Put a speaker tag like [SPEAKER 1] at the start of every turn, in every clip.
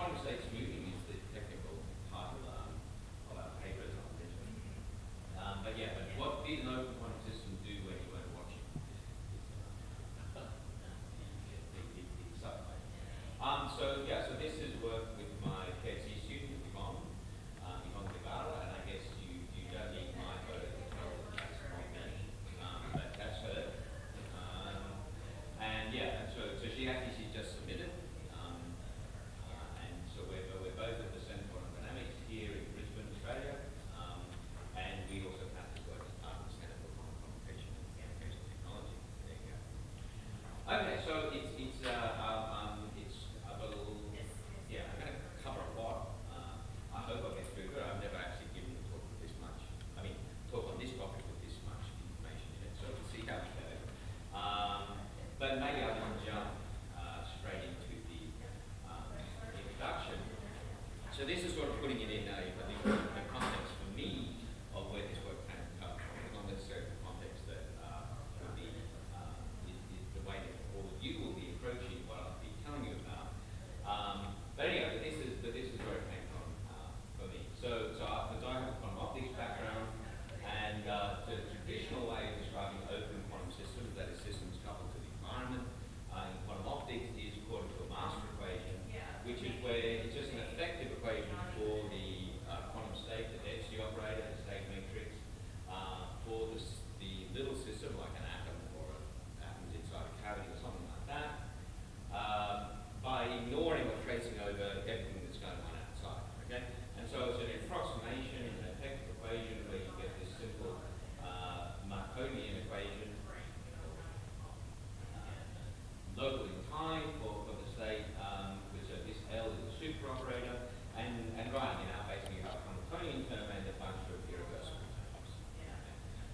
[SPEAKER 1] quantum state smoothing is the technical title of our paper, as I mentioned. But yeah, but what did an open quantum system do when you weren't watching? The subtitle. So yeah, so this is work with my PhD student, Yvonne Guevara, and I guess you don't need my photo to tell that that's not me, but that's her. And yeah, and so she's just submitted. And so we're both at the Centre for Quantum Dynamics here in Brisbane, Australia. And we also practice work as part of the Centre for Quantum Computation and Communication Technology. There you go. Okay, so it's I've got a little, yeah, I'm going to cover a lot. I hope I get through it. I've never actually given a talk with this much. I mean, talk on this topic with this much information in it. So we'll see how we go. But maybe I want to jump straight into the introduction. So this is sort of putting it in the context for me of where this work came from. Not necessarily the context that will be is the way that all of you will be approaching what I'll be telling you about. But anyway, this is where it came from for me. So I have a quantum optics background, and the traditional way of describing open quantum systems, that is systems coupled to the environment, in quantum optics is according to a master equation, which is where it's just an effective equation for the quantum state, the density operator, the state matrix, for the little system like an atom or atoms inside a cavity or something like that, by ignoring or tracing over everything that's going on outside. Okay, and so it's an approximation, an effective equation where you get this simple Markovian equation, local in time for the state, which this L is a super operator, and right, basically you have a Hamiltonian term and a bunch of irreversible terms.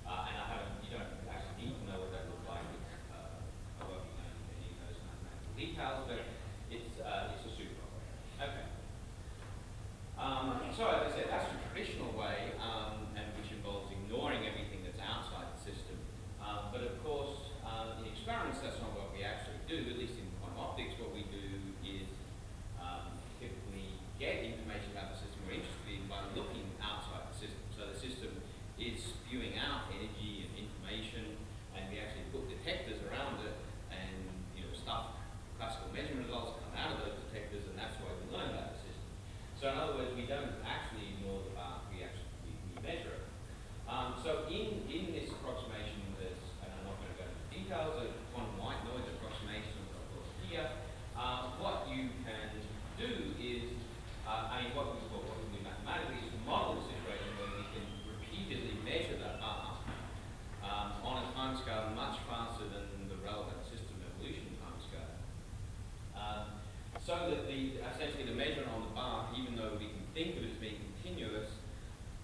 [SPEAKER 1] And you don't actually need to know what that looks like. I won't be going into any of those mathematical details, but it's a super operator. Okay. So as I said, that's the traditional way, and which involves ignoring everything that's outside the system. But of course, in experiments, that's not what we actually do. At least in quantum optics, what we do is typically get information about the system we're interested in by looking outside the system. So the system is spewing out energy and information, and we actually put detectors around it, and classical measurement results come out of those detectors, and that's why we learn about the system. So in other words, we don't actually ignore the path, we measure it. So in this approximation, and I'm not going to go into details of quantum white noise approximation, of course, here, what you can do is, what we do mathematically is to model a situation where we can repeatedly measure that path on a timescale much faster than the relevant system evolution timescale. So that essentially the measurement on the bar, even though we can think of it as being continuous,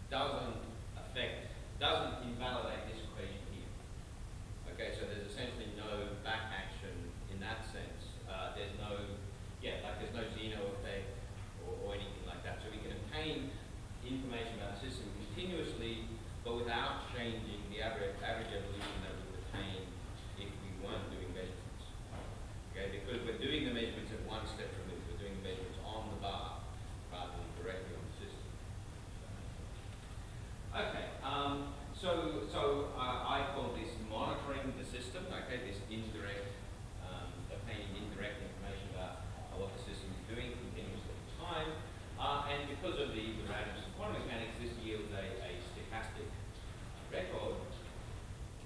[SPEAKER 1] doesn't invalidate this equation here. Okay, so there's essentially no back action in that sense. There's no Zeno effect or anything like that. So we can obtain information about the system continuously, but without changing the average evolution that we would obtain if we weren't doing measurements. Okay, because we're doing the measurements at one step removed. We're doing the measurements on the bar rather than directly on the system. Okay, so I call this monitoring the system. Okay, this indirect, obtaining indirect information about what the system is doing continuously in time. And because of the randomness of quantum mechanics, this yields a stochastic record.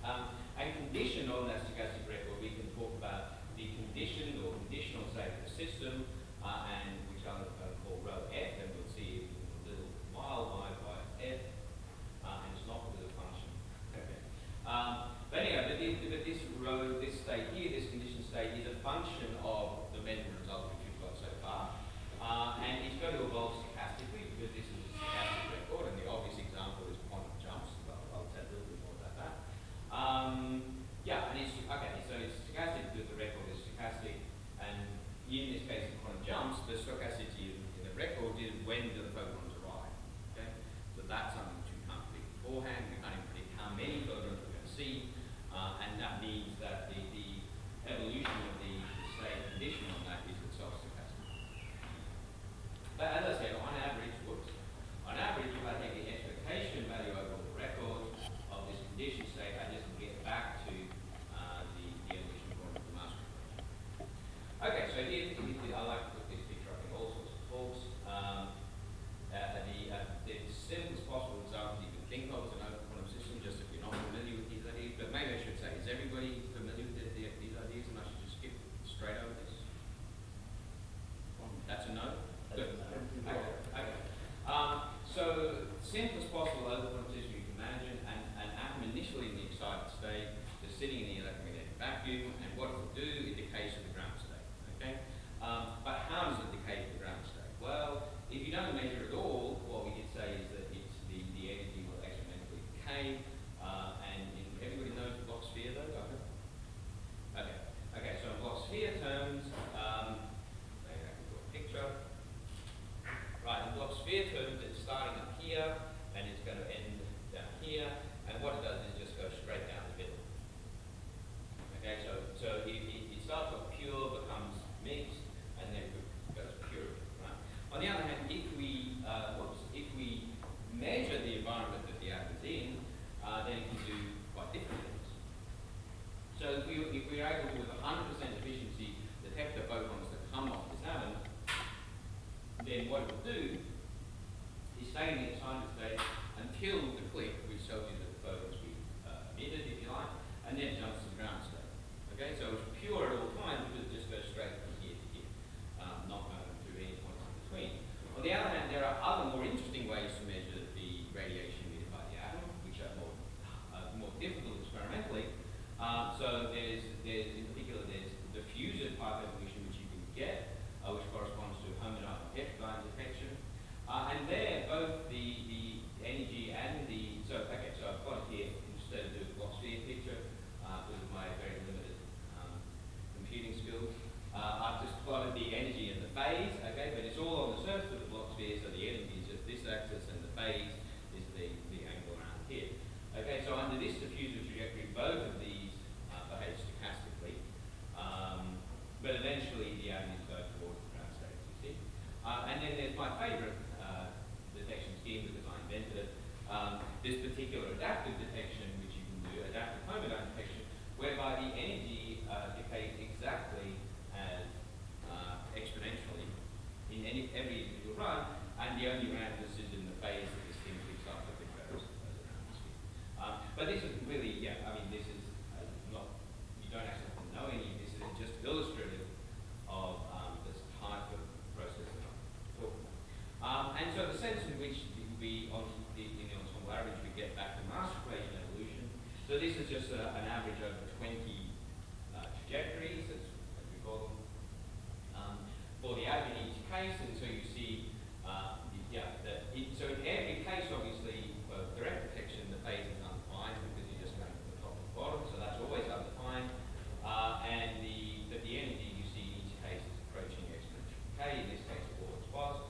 [SPEAKER 1] And conditioned on that stochastic record, we can talk about the conditioned or conditional state of the system, and which I'll call rho f, and we'll see in a little while y by f, and it's not with a function. Okay. But anyway, this state here, this conditioned state, is a function of the measurement results which we've got so far, and it's going to evolve stochastically because this is a stochastic record, and the obvious example is quantum jumps. I'll tell a little bit more about that. And it's okay. So it's stochastic because the record is stochastic, and in this case, in quantum jumps, the stochasticity in the record is when do the photons arrive. Okay, so that's something that you can't predict beforehand. You can't even predict how many photons we're going to see, and that means that the evolution of the state condition on that is itself stochastic. then what it will do is stay in the excited state until the click, which tells you that the photon's been emitted, if you like, and then jumps to the ground state. Okay, so it's pure at all times because it just goes straight from here to here, not going through any point in between. On the other hand, there are other more interesting ways to measure the radiation emitted by the atom, which are more difficult experimentally. So there's in particular there's the diffusive type evolution which you can get, which corresponds to homodynamic heterodyne detection. And there, both the energy and the so I've got it here instead of the block sphere picture with my very limited computing skills. I've just plotted the energy and the phase, okay, but it's all on the surface of the block sphere, so the energy is just this axis and the phase is the angle around here. Okay, so under this diffusive trajectory, both of these behave stochastically, but eventually the atoms go towards the ground state, you see. And then there's my favorite detection scheme because I invented it, this particular adaptive detection, which you can do, adaptive homodynamic detection, whereby the energy decays exactly as exponentially in every individual run, and the only randomness is in the phase that this thing picks up if it goes around the sphere. But this is really, I mean, this is not, you don't actually have to know any of this, it's just illustrative of this type of process that I'm talking about. And so the sense in which we, in the ensemble average, we get back to mass equation evolution. So this is just an average over 20 trajectories, as we call them, for the atom in each case. And so you see, so in every case, obviously, for direct detection, the phase is undefined because you're just going from the top to the bottom, so that's always undefined. But the energy you see in each case is approaching exponential decay. In this case, it always was.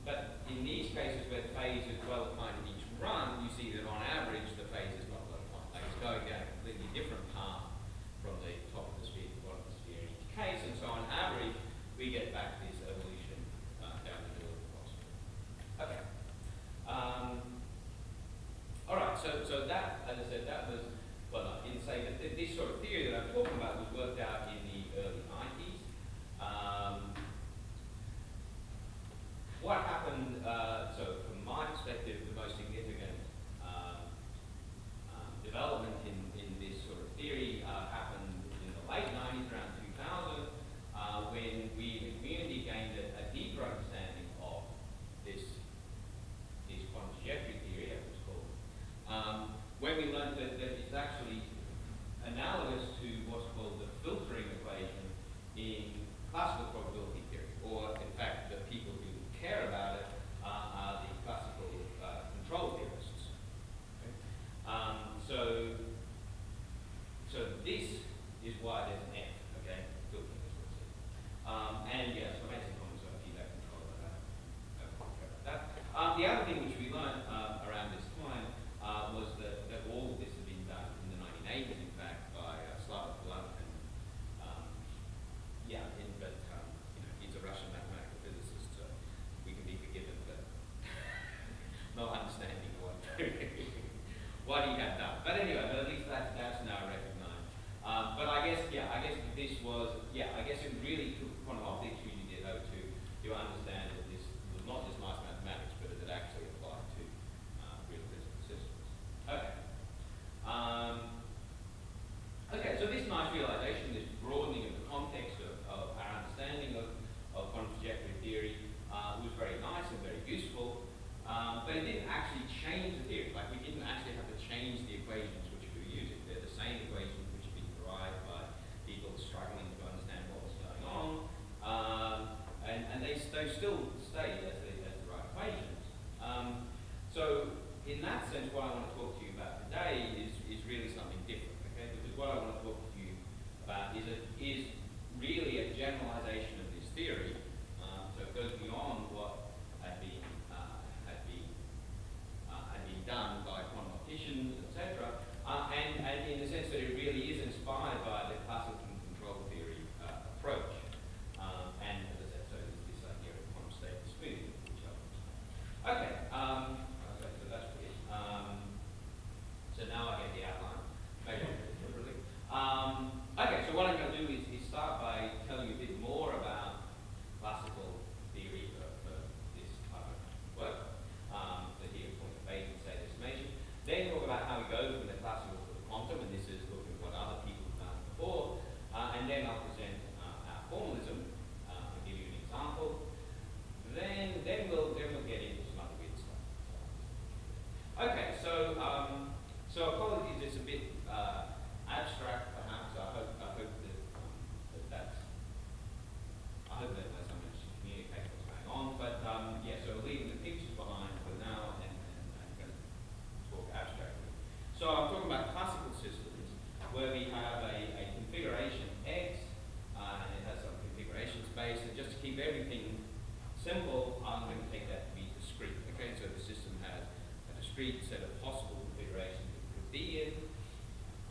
[SPEAKER 1] But in these cases where the phase is well defined in each run, you see that on average the phase is not well defined. Like it's going down a completely different path from the top of the sphere to the bottom of the sphere in each case, and so on average we get back this evolution down the middle of the box. Okay. All right. So that, as I said, that was well. I didn't say that this sort of theory that I'm talking about was worked out in the early 90s. What happened, so from my perspective, the most significant development in this sort of theory happened in the late 90s, around 2000, when we, the community, gained a deeper understanding of this quantum trajectory theory, as it's called, when we learned that it's actually analogous to what's called the filtering equation in classical probability theory, or in fact the people who care about it are the classical control theorists. Okay? So this is why there's an F, okay? Filtering is what it is. And yeah, so I made some comments about feedback control, but I don't care about that. The other thing which we learned around this time was that all of this had been done in the 1980s, in fact, by Slavoj Blunt and he's a Russian mathematical physicist, so we can be forgiven for not understanding what he had done. But anyway, at least that's now recognized. But I guess this was, I guess it really took quantum optics using the O2 to understand that this was not just nice mathematics, but it actually applied to real physical systems. Okay. So this nice realization, this broadening of the context of our understanding of quantum trajectory theory was very nice and very useful, but it didn't actually change the theory. Like, we didn't actually have to change the equations which we were using. They're the same equations which have been derived by people struggling to understand what was going on, and they still present our formalism, I'll give you an example. Then we'll get into some other weird stuff. Okay, so apologies, it's a bit abstract perhaps. I hope that I hope that there's something to communicate what's going on. But yeah, so leaving the pictures behind for now and going to talk abstractly. So I'm talking about classical systems where we have a configuration X and it has some configuration space, and just to keep everything simple, I'm going to take that to be discrete. Okay, so the system has a discrete set of possible configurations it could be in.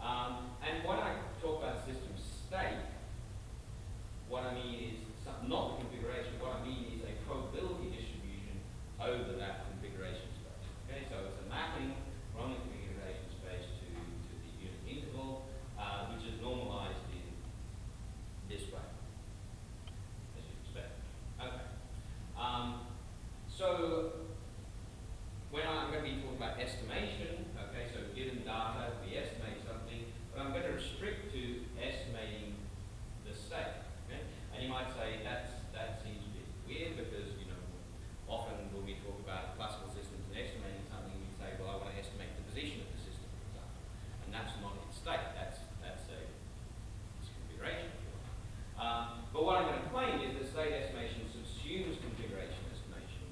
[SPEAKER 1] And when I talk about system state, what I mean is not the configuration. What I mean is a probability distribution over that configuration space. Okay, so it's a mapping from the configuration space to the unit interval, which is normalized in this way, as you'd expect. Okay. So when I'm going to be talking about estimation, okay, so given data, we estimate something, but I'm going to restrict to estimating the state. Okay? And you might say that seems a bit weird because, you know, often when we talk about classical systems and estimating something, we say, well, I want to estimate the position of the system, for example. And that's not its state, that's its configuration. But what I'm going to claim is that state estimation subsumes configuration estimation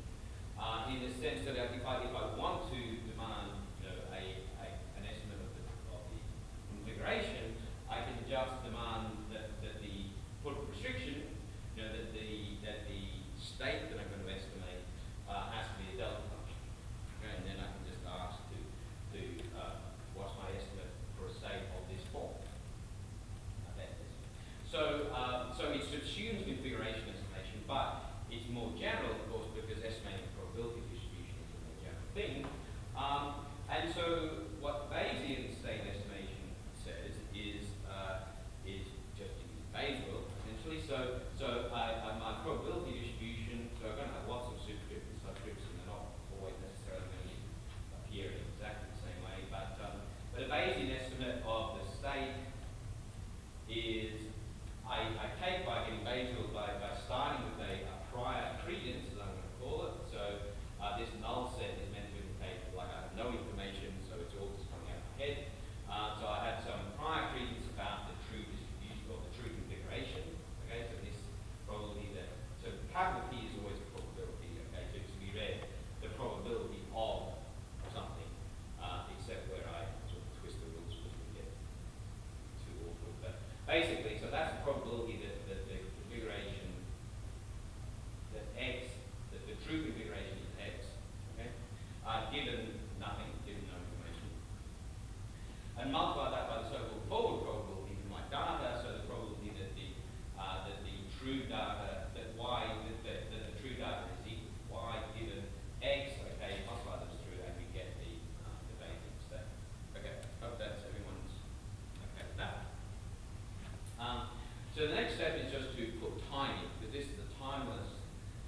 [SPEAKER 1] in the sense that if I want to demand, you know, an estimate of the configuration, I can just demand that the put restriction, you know, that the state that I'm going to estimate has to be a delta function. Okay, and then I can just ask to what's my estimate for a state of this form. So it subsumes configuration estimation, but it's more general, of course, because estimating probability distribution is a more general thing. And so what Bayesian state estimation says is just to use Bayes' rule, essentially. So my probability distribution, so I'm going to have lots of superscripts and subscripts, and they're not always necessarily going to appear in exactly the same way. But a Bayesian estimate of the state is I take by getting Bayes' rule by starting with a prior credence, as I'm going to call it. So this null set is meant to indicate like I have no information, so it's all just coming out of my head. So I have some prior credence about the true distribution or the true configuration. Okay, so this probability that capital P is always a probability. Okay, so to be read the probability of something, except where I sort of twist the rules because we get too awkward. But basically, so that's the probability that the configuration that X, that the true configuration is X. Okay, given nothing, given no information, and multiply that by the so-called forward probability from my data. So the probability that the true data that the true data is equal to Y given X. Okay, multiply those through, and we get the Bayesian state. Okay, hope that's everyone's okay with that. So the next step is just to put time in, because this is a timeless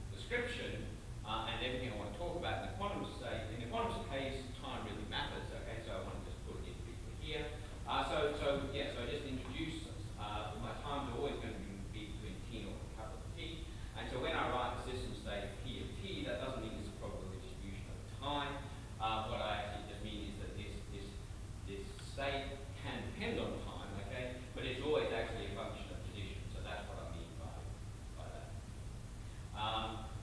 [SPEAKER 1] description, and everything I want to talk about in the quantum state. In the quantum case, time really matters. Okay, so I want to just put it in briefly here. So I just introduce my times are always going to be between T naught and capital T. And so when I write the system state P of T, that doesn't mean it's a probability distribution over time. What I actually just mean is that this state can depend on time, okay, but it's always actually a function of position. So that's what I mean by that.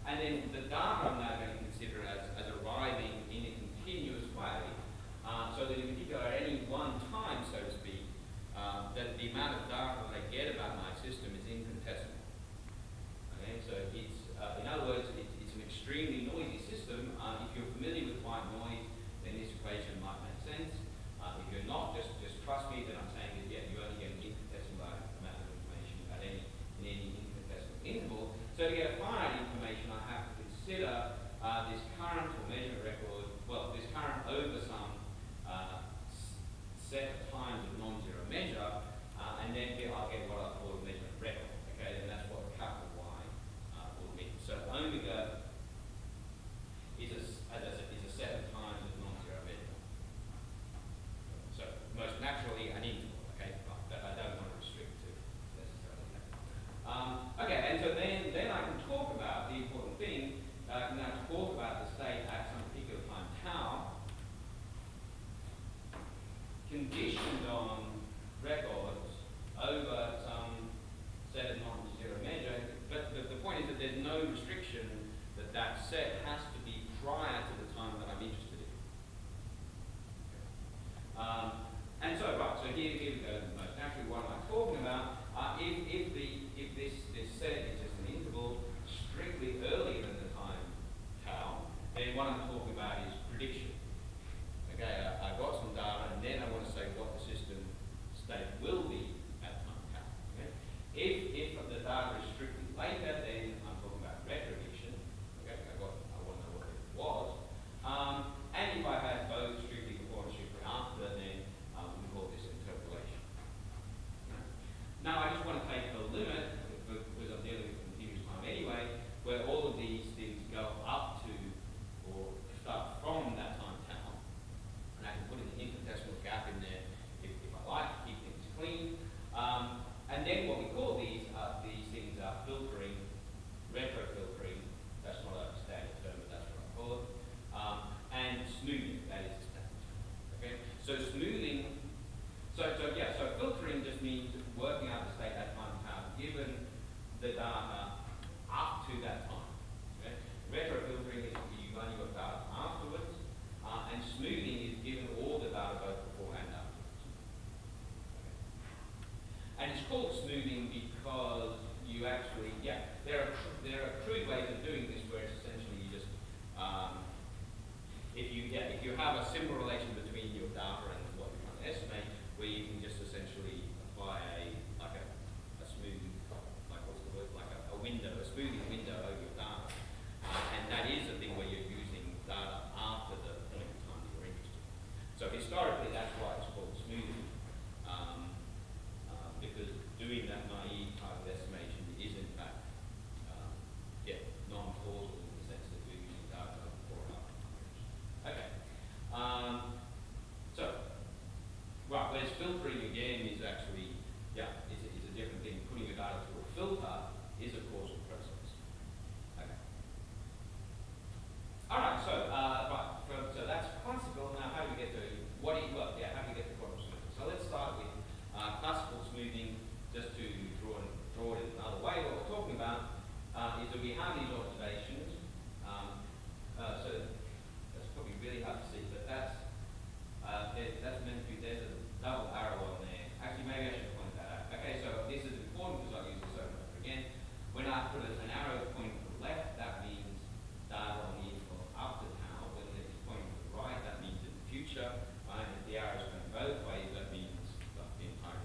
[SPEAKER 1] And then the data I'm now going to consider as arriving in a continuous way, so that in particular at any one time, so to speak, that the amount of data that I get about my system is infinitesimal. Okay, so it's in other words, it's an extremely noisy system. If you're familiar with white noise, then this equation might make sense. If you're not, just trust me that I'm saying that yeah, you only get an infinitesimal amount of information at in any infinitesimal interval. So to get a finite information, I have to consider this current or measurement record, well, this current over some set of times of non-zero measure, and then I'll get what I call a measurement record. Okay, and that's what capital Y will mean. So omega is as I said, is a set of times of non-zero measure. So most naturally an interval. Okay, but I don't want to restrict to necessarily that. that set has to be prior to the time that I'm interested in. And so, right, so here we go. Most naturally, what am I talking about? If this set is just an interval strictly earlier than the time tau, then what I'm talking about is prediction. Okay, I got some data, and then I want to say what the system state will be at time tau. Okay? If the data is strictly later, then I'm talking about retrodiction. Okay, I want to know what it was. And if I had both strictly before and strictly after, then we call this interpolation. Now I just want to take the limit, because I'm dealing with continuous time anyway, where all of these things go up to or start from that time tau. And I can put an infinitesimal gap in there if I like to keep things clean. And then what we call these things are filtering, retrofiltering. That's not a standard term, but that's what I call it. And smoothing, that is a standard term. Okay. So smoothing. So filtering just means working out the state at time tau given the data up to that time. Okay. Retrofiltering is you've only got data afterwards, and smoothing is given all the data both before and afterwards. Okay. And it's called smoothing because you actually, there are crude ways of doing this where it's essentially you just, if you have a simple relation between your data and what you're trying to estimate, where you can just essentially apply a smooth, like what's the word, like a window, a smoothing window over your data. And that is a thing where you're using data after the point of time that you're interested in. So historically, that's why it's called smoothing. Because doing that naive type of estimation is in fact non-causal in the sense that we're using data before and after. Okay. Whereas filtering again is actually, is a different thing. Putting your data through a filter is a causal process. Okay. All right. So that's classical. Now, how do we get to how do we get to quantum smoothing? So let's start with classical smoothing. Just to draw it in another way, what we're talking about is that we have these observations. So that's probably really hard to see, but that's meant to be, there's a double arrow on there. Actually, maybe I should point that out. Okay, so this is important because I use this over and over again. When I put an arrow pointing to the left, that means data on the interval up to tau. When it's pointing to the right, that means in the future. Right? If the arrow is going both ways, that means the entire.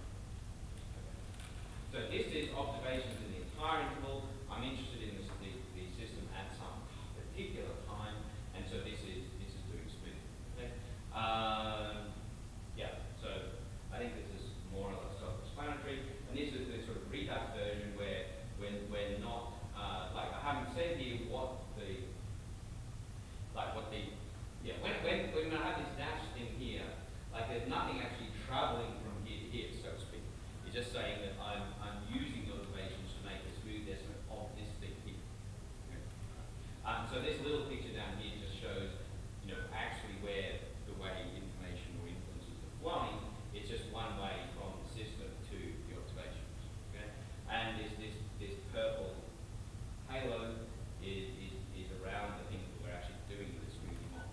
[SPEAKER 1] So this is observations in the entire interval. I'm interested in the system at some particular time, and so this is doing smoothing. Okay? So I think this is more or less self-explanatory, and this is the sort of redux version where we're not like I haven't said here when I have this dash thing here, like there's nothing actually traveling from here to here, so to speak. It's just saying that I'm using the observations to make a smooth estimate of this thing here. Okay. So this little picture down here just shows, actually where the way information or influences are flowing. It's just one way from the system to the observations. Okay. And this purple halo is around the thing that we're actually doing the smoothing on.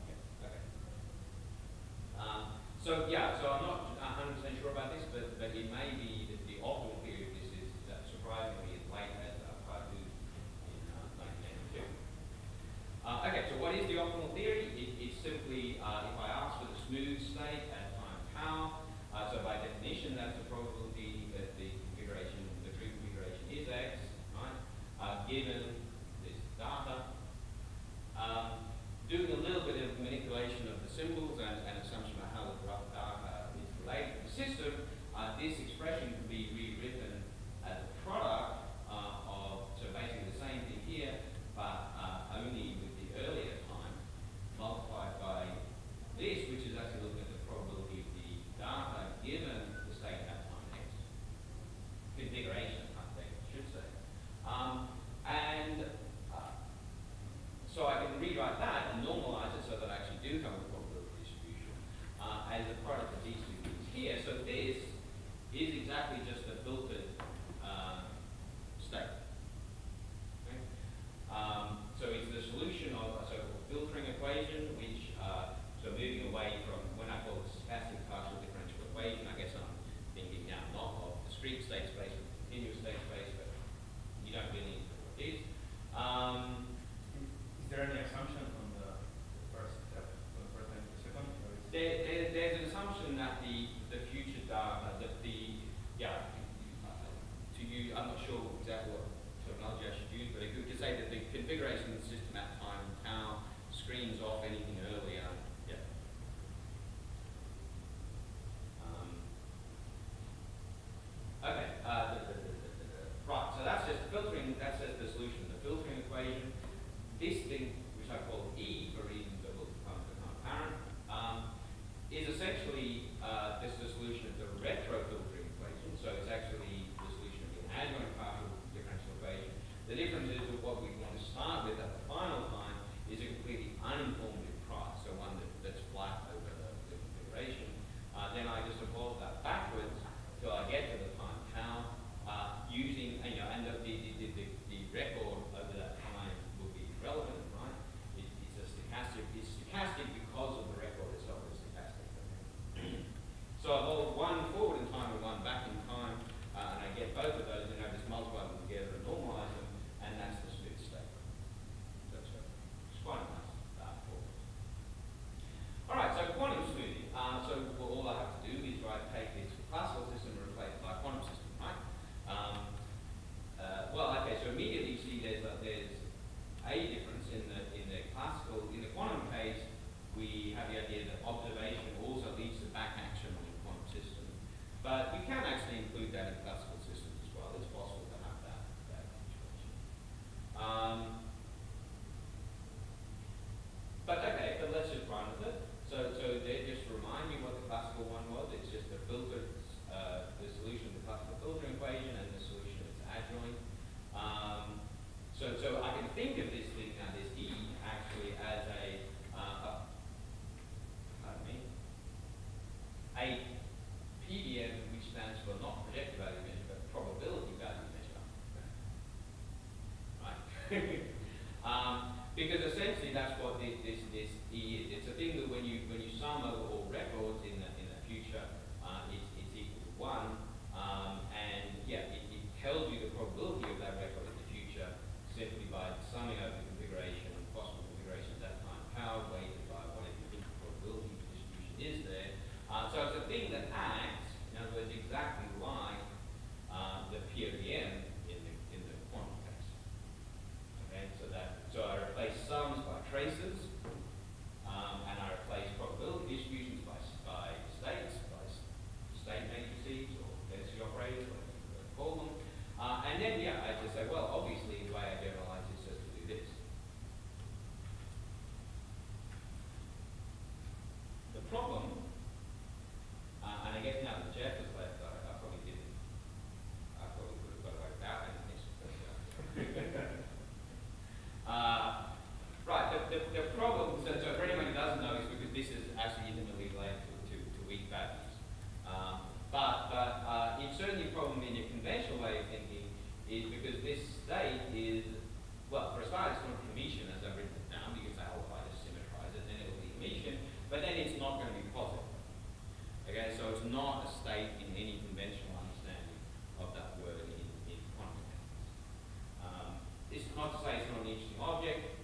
[SPEAKER 1] Okay. So I'm not 100% sure about this, but it may be that the optimal period of this is surprisingly as late as Pardue in 1982. Okay, so what is the optimal theory? It's simply if I ask for the smooth state at time tau, so by definition that's the probability that the true configuration is x, right? I'm not sure exactly what terminology I should use, but I could say that the configuration of the system at time tau screens off anything earlier. Yeah. Okay. Right. So that's just filtering. That's just the solution. The filtering equation. This thing, which I call E for reasons that will become apparent, is essentially this the solution of the retro-filtering equation. So it's actually the solution of the adjoint partial differential equation. The difference is that what we want to start with at the final time is a completely uninformative price, so one that's flat over the configuration. Then I just evolve that backwards till I get to the time tau, using, and the record over that time will be relevant, right? It's stochastic because of the record itself is stochastic. So I hold one forward in time and one back in time, and I get both of those, and I just multiply them together and normalize them, and that's the smooth state. That's right. It's quite a nice formula. All right, so quantum smoothing. All I have to do is take this classical system and replace it by a quantum system, right? So immediately you see there's a difference in the classical. In the quantum case, we have the idea that observation also leads to back action on the quantum system. But you can actually include that in classical systems as well. It's possible to have that situation. But let's just run with it. So there, just to remind you what the classical one was. It's just the filter, the solution of the classical filtering equation and the solution of its adjoint. So I can think of this thing now, this E, actually as a PDM, which stands for not projected value measure, but probability value measure. Right? Because essentially that's what this E is. It's a thing that when you sum over all records in the future, it's equal to 1, and yeah, it tells you the probability of that record in the future simply by summing over the configuration, possible configurations at that time, tau weighted by whatever you think the probability distribution is there. So it's a thing that acts, in other words, exactly like the PODM in the quantum case. Okay, so I replace sums by traces, and I replace probability distributions by states, by state matrices or density operators, whatever you call them. And then, yeah, I just say, well, obviously, the way I generalize is just to do this. The problem, and I guess now that Jeff has left, I probably could have got away without anything. Right, the problem, so for anyone who doesn't know, is because this is actually intimately related to weak values. But it's certainly a problem in your conventional way of thinking is because this state is, well, for a start, it's not Hermitian as I've written it down, because I'll just symmetrize it, then it'll be Hermitian, but then it's not going to be positive. Okay, so it's not a state in any conventional understanding of that word in quantum mechanics. This is not to say it's not an interesting object,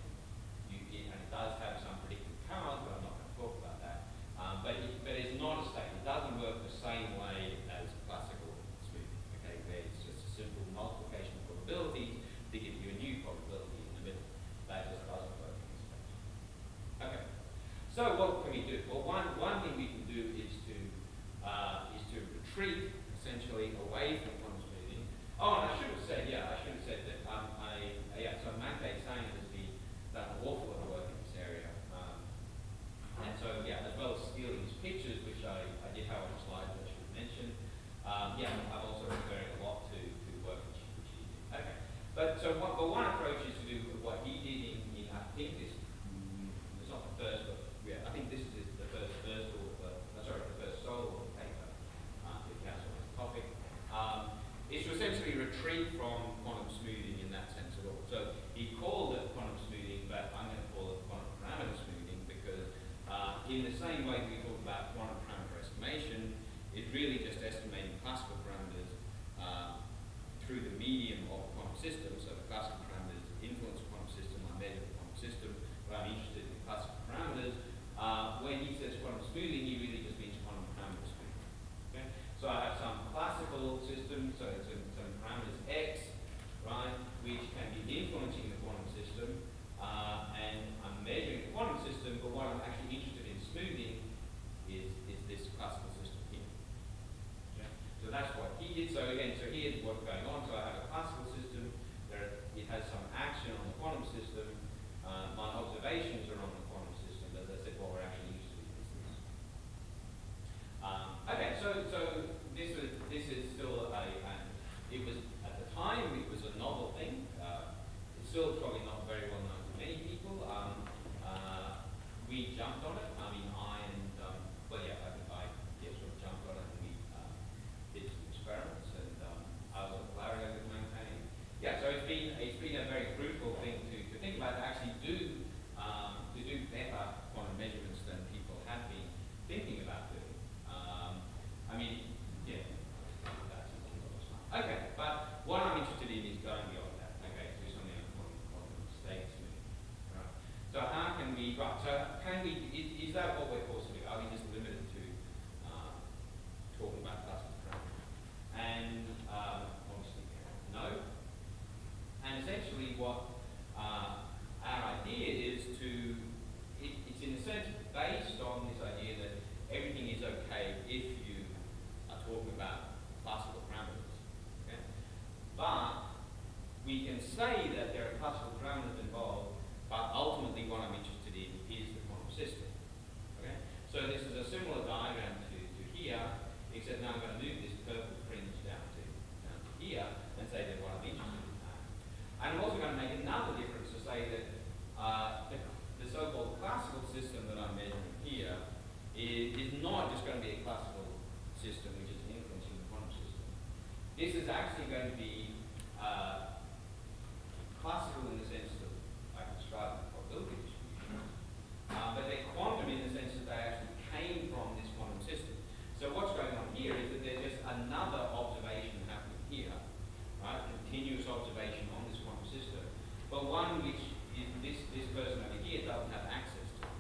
[SPEAKER 1] and it does have some predictive powers, but I'm not going to talk about that. But it's not a state. It doesn't work the same way as classical smoothing. Okay, where it's just a simple multiplication of probabilities to give you a new probability in the middle. That just doesn't work in this case. Okay. So what can we do? Well, one thing we can do is to retreat essentially away from quantum smoothing. Oh, and I should have said that so Mankei Tsang has done an awful lot of work in this area. And so, yeah, as well as stealing his pictures, which I did have on the slide, which I should have mentioned, I'm also referring a lot to work which he did. Okay. But one approach is to do what he did in I think this, it's not the first, but yeah, I think this is the first solo paper, if you have on this topic, is to essentially retreat from quantum smoothing in that sense at all. So he called it quantum smoothing, but I'm going to call it quantum parameter smoothing because in the same way we talk about quantum parameter estimation, it's really just estimating classical parameters through the medium of a quantum system. So the classical parameters influence a quantum system, I measure the quantum system, but I'm interested in classical parameters. When he says quantum smoothing, he really just means quantum parameter smoothing. Okay? So I have some classical system, so it's some parameters x, can we, is that what we're forced to do? Are we just limited to talking about classical parameters? And obviously, no. And essentially what our idea is to, it's in a sense based on this idea that everything is okay if you are talking about classical parameters. Okay? But we can say that there are classical parameters involved, but ultimately what I'm interested in is the quantum system. Okay? So this is a similar diagram to here, except now I'm going to move this purple fringe down to here and say that what I'm interested in. And I'm also going to make another difference to say that the so-called classical system that I'm measuring here is not just going to be a classical system which is influencing the quantum system. This is actually going to be classical in the sense that I can describe the probability distribution, but they're quantum in the sense that they actually came from this quantum system. So what's going on here is that there's just another observation happening here, right? Continuous observation on this quantum system, but one which is this person over here doesn't have access to.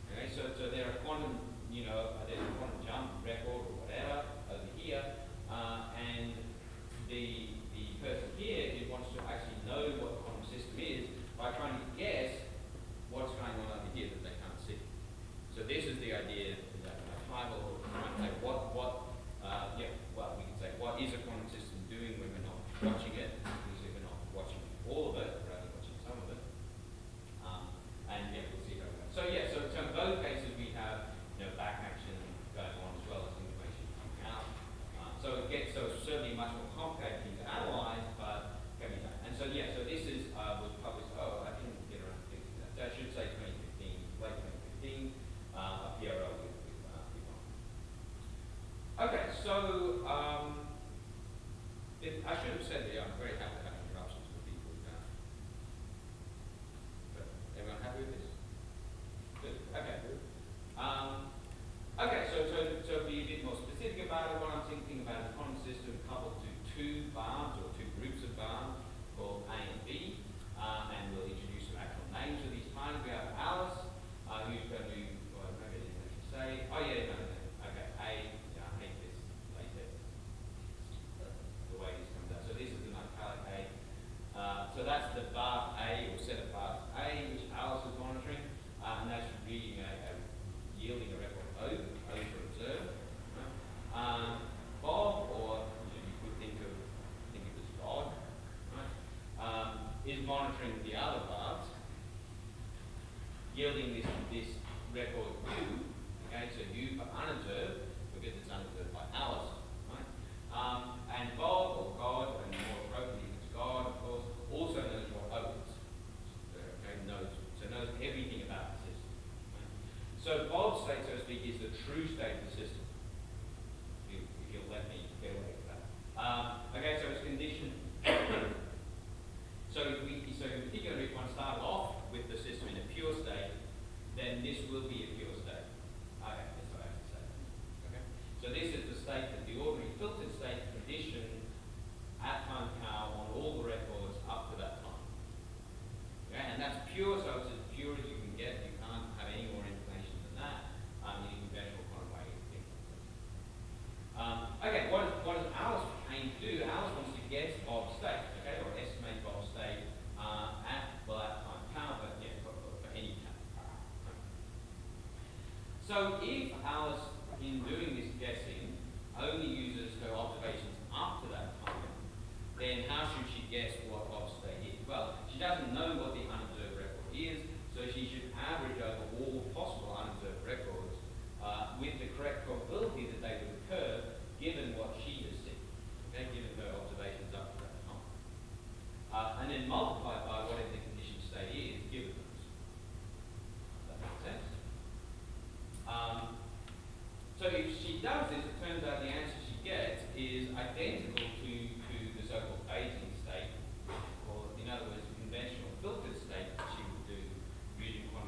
[SPEAKER 1] Okay, so there are quantum, there's a quantum jump record or whatever over here, and the person here wants to actually know what the quantum system is by trying to guess what's going on over here that they can't see. So this is the idea that high level, we can say what is a quantum system doing when we're not watching it, because if we're not watching all of it, we're only watching some of it. We'll see how it goes. So in both cases we have back action going on as well as information coming out. So it's certainly much more complicated thing to analyze, but can be done. And so this is was published. Oh, I didn't get around to fixing that. So I should say 2015, late 2015, a PRO with people. Okay, so I should have said that I'm very happy to have interruptions with people. But everyone happy with this? Good. Okay. So be a bit more specific about it. What I'm thinking about is a quantum system coupled to two bars or two groups of bars called A and B, and we'll introduce some actual names of these times. We have Alice, who's going to, well, maybe I didn't actually say. Oh yeah, no. Okay, A. I hate this latex. The way this comes out. So this is an italic A. So that's the bar A or set of bars A, which Alice is monitoring, and that's reading yielding a record O for observe. Bob, or you could think of it as God, right? Is monitoring the other bars, yielding this record U. Okay, so U for unobserved, because it's unobserved by Alice, right? And Bob or God, and more appropriately if it's God, of course, also knows what O is. Okay, knows everything about the system. Right? So Bob's state, so to speak, is the true state of the system. If you'll let me get away with that. Okay, so it's conditioned. So in particular, if one started off with the system in a pure state, then this will be a pure state. Okay, that's what I have to say. Okay, so this is the state that the ordinary filtered state conditioned at time tau on all the records up to that time. Okay, and that's pure, so it's as pure as you can get. You can't have any more information than that. You need conventional quantum way of thinking. Okay, what does Alice aim to do? Alice wants to guess Bob's state, okay, or estimate Bob's state at time tau, but for any tau. So if Alice, in doing this guessing, only uses her observations up to that time, then how should she guess what Bob's state is? Well, she doesn't know what the unobserved record is, so she should average over all possible unobserved records with the correct probability that they would occur given what she has seen, okay, given her observations up to that time. And then multiply by whatever the conditioned state is given those. Does that make sense? So if she does this, it turns out the answer she gets is identical to the so-called Bayesian state, or in other words, the conventional filtered state that she would do using quantum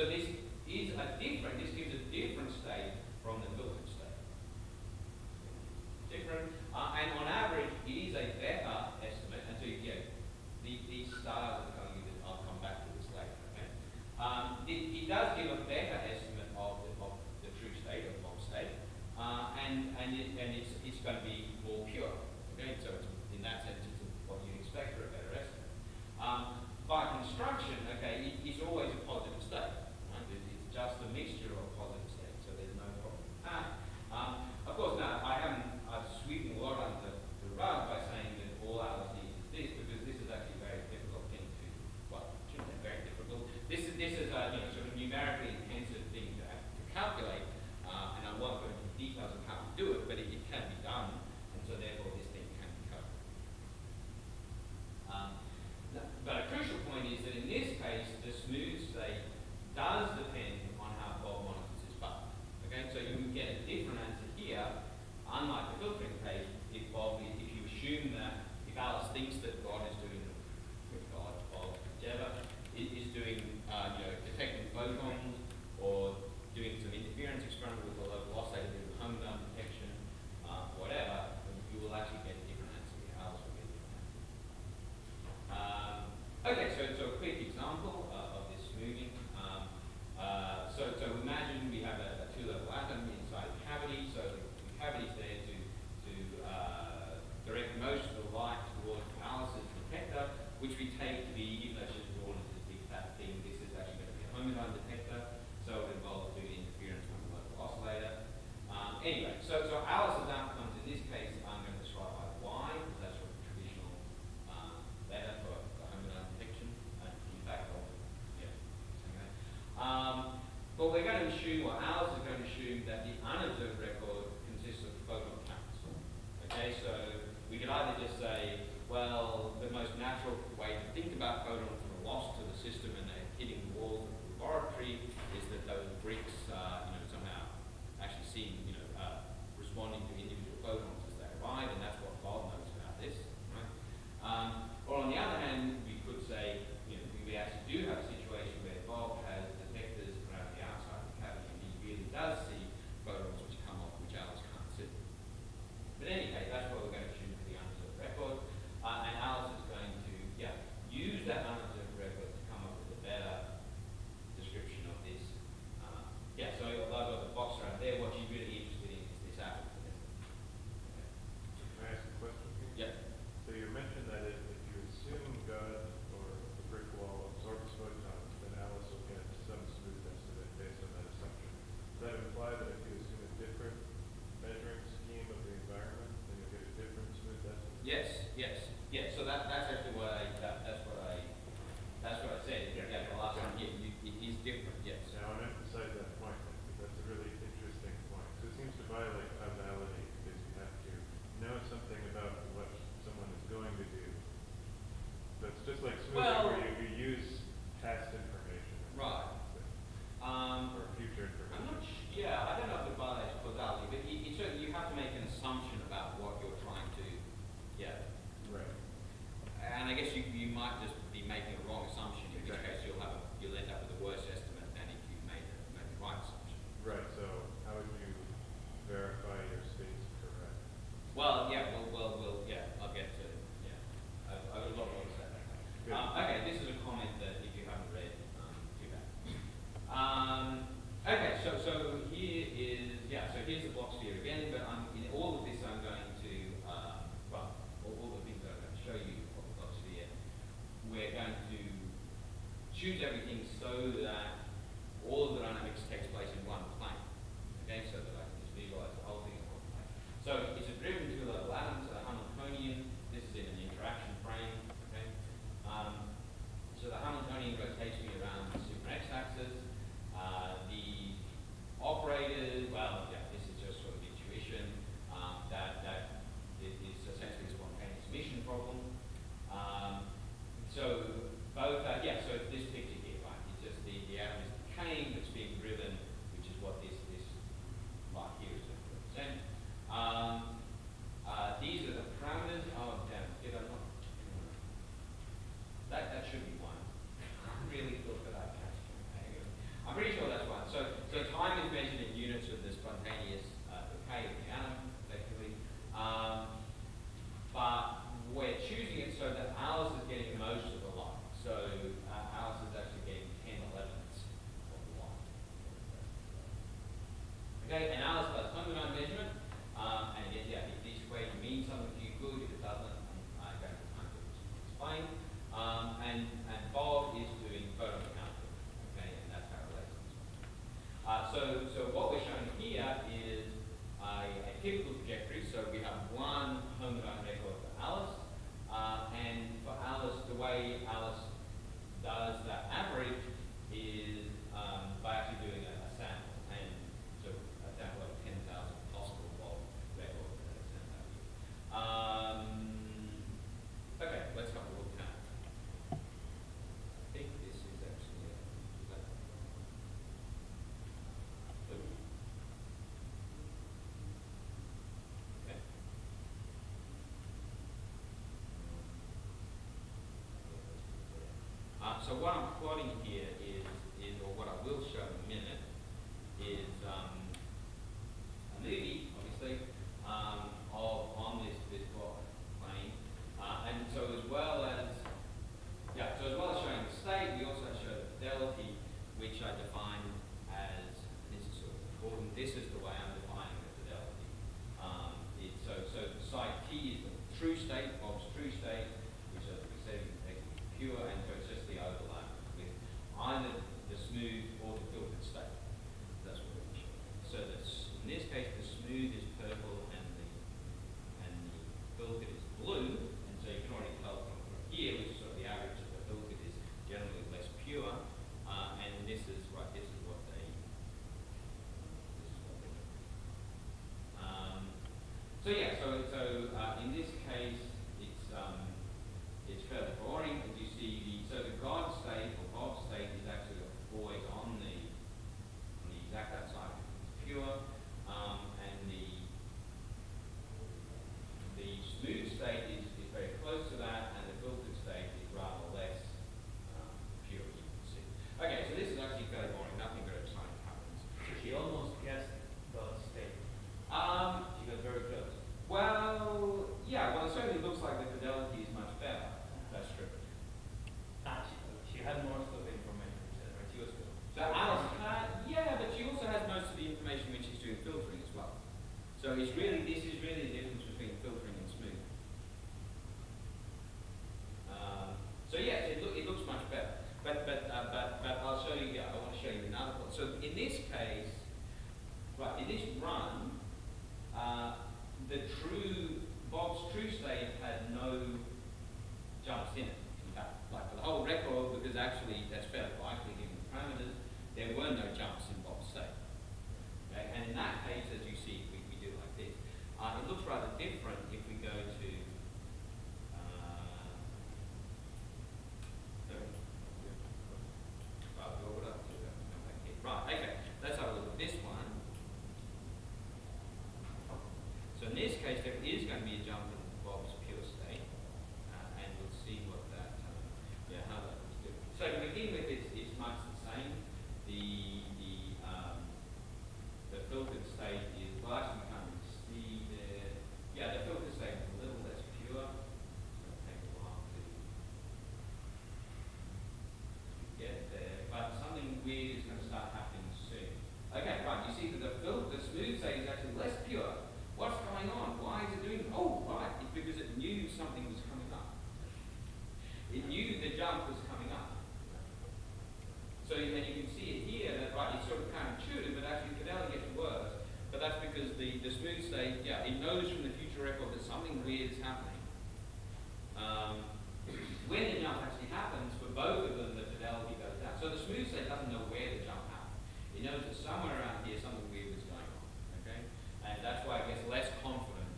[SPEAKER 1] So this is this gives a different state from the filtered state. Different, and on average, it is a better estimate. And so you get these stars are telling you that I'll come back to this later. Okay? It does give a better estimate of the true state, of mob state, and it's going to be more pure. Okay, so in that sense, it's what you expect for a better estimate. By construction, okay, it's always a positive state. Right? It's just a mixture of positive states, so there's no problem with that. Of course, now I've sweeping a lot under the rug by saying that all Alice needs is this, because this is actually a very difficult thing to, well, I shouldn't say very difficult. This is a sort of numerically intensive thing to calculate, and I won't go into details of how to do it, but it can be done, and so therefore this thing can be covered. But a crucial point is that in this case, the smooth state does depend on how Bob monitors his bug. Okay, so you can get a different answer here, unlike the filtering case, if you assume that if Alice thinks that God is doing, God, Bob, whichever, is doing, detecting photons or doing some interference experiment with a local oscillator, doing home gun detection, whatever, you will actually get a different answer here. Alice will get a different answer. Okay, so a quick example of this smoothing. So imagine we have a two-level atom inside a cavity. So the cavity is there to direct most of the light towards Alice's detector, which we take to be, even though she's drawn as this big fat thing, this is actually going to be a homodyne detector. So it involves doing interference from the local oscillator. Anyway, so Alice's outcomes in this case I'm going to describe by Y, because that's sort of traditional letter for homodyne detection. In fact, but we're going to assume, or Alice is going to assume, that the unobserved record consists of photon counts. Okay, so we could either just say, well, the most natural way to think about photons that are lost to the system and they're hitting the walls of the laboratory is that those bricks, somehow actually seem, responding to individual photons as they arrive, and that's what Bob knows about this. Right? Or on the other hand, we could say, we actually do have a situation where Bob has detectors around the outside of the cavity, and he really does see photons which come off, which Alice can't see. But in any case, that's what we're going to assume for the unobserved record, and Alice is going to, use that unobserved record to come up with a better description of this. So although I've got the box around there, what she's really interested in is this atom. Okay.
[SPEAKER 2] Can I ask a question?
[SPEAKER 1] Yeah.
[SPEAKER 2] So you mentioned that if you assume God or the brick wall absorbs photons, then Alice will get some smooth estimate based on that assumption. Does that imply that if you assume a different measuring scheme of the environment, then you'll get a different smooth estimate?
[SPEAKER 1] Yes. So that's actually what I said.
[SPEAKER 2] Yeah.
[SPEAKER 1] The last one. Yeah, it is different. Yes.
[SPEAKER 2] Now, I want to emphasize that point, because that's a really interesting point. So it seems to violate causality, because you have to know something about what someone is going to do. So it's just like smoothing, where you use past information.
[SPEAKER 1] Right.
[SPEAKER 2] Or future information.
[SPEAKER 1] I'm not I don't know if it violates causality, but it certainly you have to make an assumption about what you're trying to,
[SPEAKER 2] Right.
[SPEAKER 1] And I guess you might just be making a wrong assumption, in which case you'll end up with a worse estimate than if you made the right assumption.
[SPEAKER 2] Right, so how would you verify your state's correct?
[SPEAKER 1] Well, I'll get to it. I've got a lot more to say about that.
[SPEAKER 2] Good.
[SPEAKER 1] Okay, this is a comment that if you haven't read, too bad. Okay, so here is, so here's the box here again, but in all of this I'm going to, all the things that I'm going to show you of the box here, we're going to choose everything so that all of the dynamics takes place in one plane. Okay, so that I can just visualize the whole thing in one plane. So it's a driven two-level atom, so the Hamiltonian, this is in an interaction frame. Okay, so the Hamiltonian rotates me around the super x-axis. The operators, this is just sort of intuition. That is essentially a spontaneous emission problem. So both, so it's this picture here. Okay, and Alice does homodyne measurement, and again, yeah, if this equation means something to you, good. If it doesn't, I don't have time to explain. And Bob is doing photon counting, okay, and that's how it relates to this one. So what we're showing here is a typical trajectory. So we have one homodyne record for Alice, and for Alice, the way Alice does that average is by actually doing a sample, and so a sample of 10,000 possible Bob records that are sent out here. Okay, let's have a look at. I think this is actually okay. So what I'm plotting here is, or what I will show in a minute, is a movie, obviously, on this block plane, and so as well as showing the state, we also show the fidelity, which I define as, this is sort of important. This is the way I'm defining the fidelity. So site T is the true state, Bob's true state, which as we said is pure, and so it's just the overlap with either the smooth or the filtered state. That's what we're showing. So in this case, the smooth is purple and the filtered is blue, and so you can already tell from here, which is sort of the average, that the filtered is generally less pure, and this is what they. So yeah, so in this case, it's fairly boring. As you see, the God state or Bob state is actually always on the exact outside pure, and the smooth state is very close to that, and the filtered state is rather less pure, as you can see. Okay, so this is actually fairly boring. Nothing very exciting happens.
[SPEAKER 3] She almost guessed the state.
[SPEAKER 1] She got very close. Well, yeah. Well, it certainly looks like the fidelity is much better. That's true.
[SPEAKER 3] She had most of the information, right? She was good.
[SPEAKER 1] So Alice had, yeah, but she also has most of the information when she's doing filtering as well. So this is really the difference between filtering and smooth. So yes, it looks much better. But I'll show you. Yeah, I want to show you another one. So in this case, right, in this run, Bob's true state had no jumps in it. In fact, like for the whole record, because actually that's fairly likely given the parameters, there were no jumps in Bob's state. Okay? And in that case, as you see, we do like this. It looks rather different if we go to right, okay, let's have a look at this one. So in this case, there is going to be a jump in Bob's pure state, and we'll see what that, how that looks different. So to begin with, it's much the same. The filtered state is, well, actually we can't really see there. Yeah, the filtered state is a little less pure. It's going to take a while to get there, but something weird is going to start happening soon. Okay, right, you see that the smooth state is actually less pure. What's going on? Why is it doing? Oh, right, it's because it knew something was coming up. It knew the jump was coming up. So and you can see it here, that right, it's sort of counterintuitive, but actually fidelity gets worse. But that's because the smooth state, yeah, it knows from the future record that something weird is happening. When the jump actually happens, for both of them, the fidelity goes down. So the smooth state doesn't know where the jump happened. It knows that somewhere around here something weird is going on. Okay? And that's why it gets less confident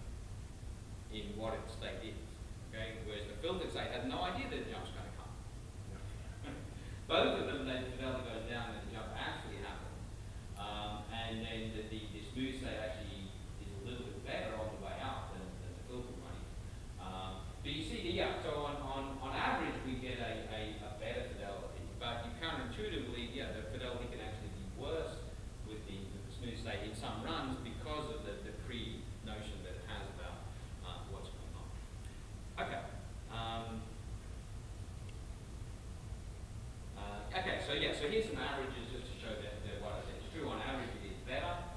[SPEAKER 1] in what its state is. Okay? Whereas the filtered state has no idea that the jump's going to come. Both of them, the fidelity goes down and the jump actually happens. And then the smooth state actually is a little bit better on the way up than the filtered one is. But you see, yeah, so on average we get a better fidelity. But you counterintuitively, yeah, the fidelity can actually be worse with the smooth state in some runs because of the pre-notion that it has about what's going on. Okay. Okay, so yeah, so here's some averages just to show that what I said is true. On average, it is better.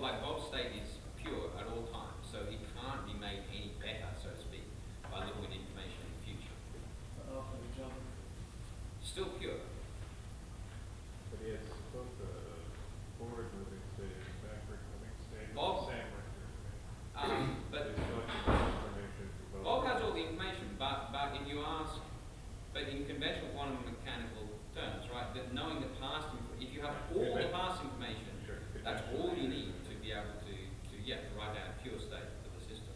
[SPEAKER 1] like Bob's state is pure at all times, so it can't be made any better, so to speak, by looking at information in the future. Still pure.
[SPEAKER 2] But he has both the forward-moving state and backward-moving state.
[SPEAKER 1] Bob-
[SPEAKER 2] Same record.
[SPEAKER 1] But
[SPEAKER 2] There's no information for both.
[SPEAKER 1] Bob has all the information, but if you ask, but in conventional quantum mechanical terms, right, that knowing the past, if you have all the past information,
[SPEAKER 2] Sure.
[SPEAKER 1] that's all you need to be able to write down a pure state for the system.